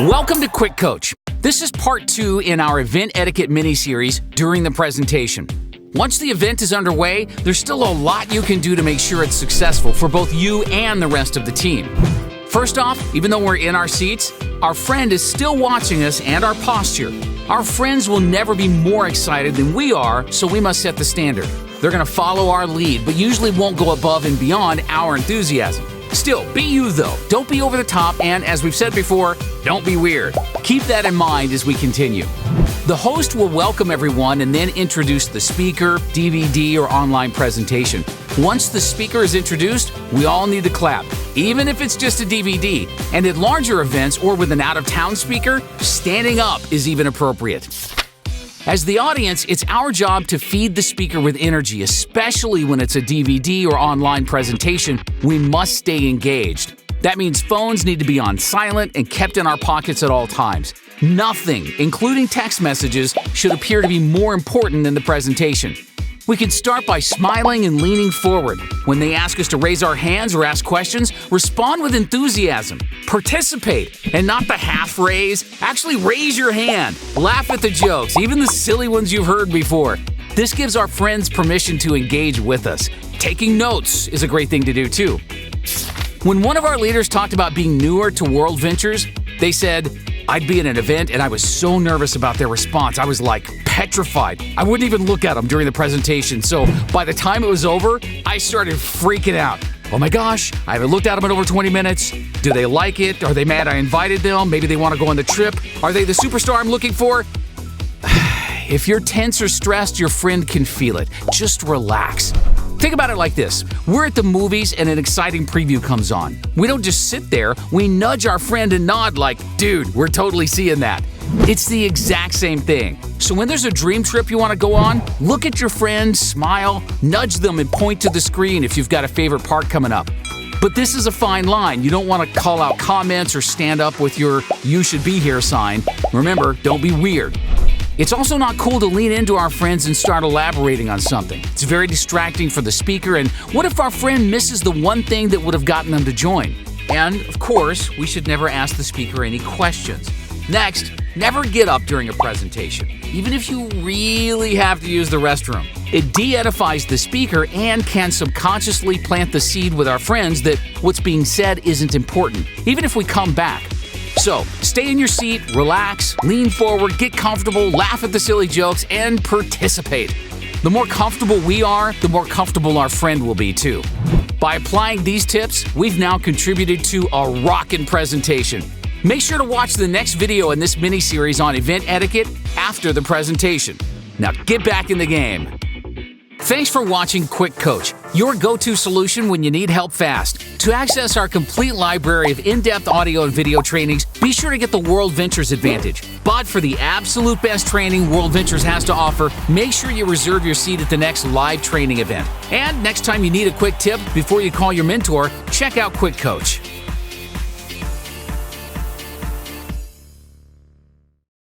Welcome to QuickCoach. This is part 2 in our event etiquette mini-series during the presentation. Once the event is underway, there's still a lot you can do to make sure it's successful for both you and the rest of the team. First off, even though we're in our seats, our friend is still watching us and our posture. Our friends will never be more excited than we are, so we must set the standard. They're going to follow our lead, but usually won't go above and beyond our enthusiasm. Still, be you though. Don't be over the top, and as we've said before, don't be weird. Keep that in mind as we continue. The host will welcome everyone and then introduce the speaker, DVD, or online presentation. Once the speaker is introduced, we all need to clap, even if it's just a DVD. And at larger events or with an out-of-town speaker, standing up is even appropriate. As the audience, it's our job to feed the speaker with energy, especially when it's a DVD or online presentation. We must stay engaged. That means phones need to be on silent and kept in our pockets at all times. Nothing, including text messages, should appear to be more important than the presentation. We can start by smiling and leaning forward. When they ask us to raise our hands or ask questions, respond with enthusiasm. Participate, and not the half raise. Actually raise your hand. Laugh at the jokes, even the silly ones you've heard before. This gives our friends permission to engage with us. Taking notes is a great thing to do too. When one of our leaders talked about being newer to WorldVentures, they said, "I'd be at an event and I was so nervous about their response. I was like petrified. I wouldn't even look at them during the presentation. So by the time it was over, I started freaking out. Oh my gosh, I haven't looked at them in over 20 minutes. Do they like it? Are they mad I invited them? Maybe they want to go on the trip. Are they the superstar I'm looking for?" If you're tense or stressed, your friend can feel it. Just relax. Think about it like this. We're at the movies and an exciting preview comes on. We don't just sit there, we nudge our friend and nod like, "Dude, we're totally seeing that." It's the exact same thing. So when there's a dream trip you want to go on, look at your friend, smile, nudge them and point to the screen if you've got a favorite part coming up. But this is a fine line. You don't want to call out comments or stand up with your "you should be here" sign. Remember, don't be weird. It's also not cool to lean into our friends and start elaborating on something. It's very distracting for the speaker, and what if our friend misses the one thing that would have gotten them to join? And, of course, we should never ask the speaker any questions. Next, never get up during a presentation, even if you really have to use the restroom. It de-edifies the speaker and can subconsciously plant the seed with our friends that what's being said isn't important, even if we come back. So, stay in your seat, relax, lean forward, get comfortable, laugh at the silly jokes, and participate. The more comfortable we are, the more comfortable our friend will be too. By applying these tips, we've now contributed to a rockin' presentation. Make sure to watch the next video in this mini-series on event etiquette after the presentation. Now get back in the game. Thanks for watching QuickCoach, your go-to solution when you need help fast. To access our complete library of in-depth audio and video trainings, be sure to get the WorldVentures Advantage. But for the absolute best training WorldVentures has to offer, make sure you reserve your seat at the next live training event. And next time you need a quick tip before you call your mentor, check out QuickCoach.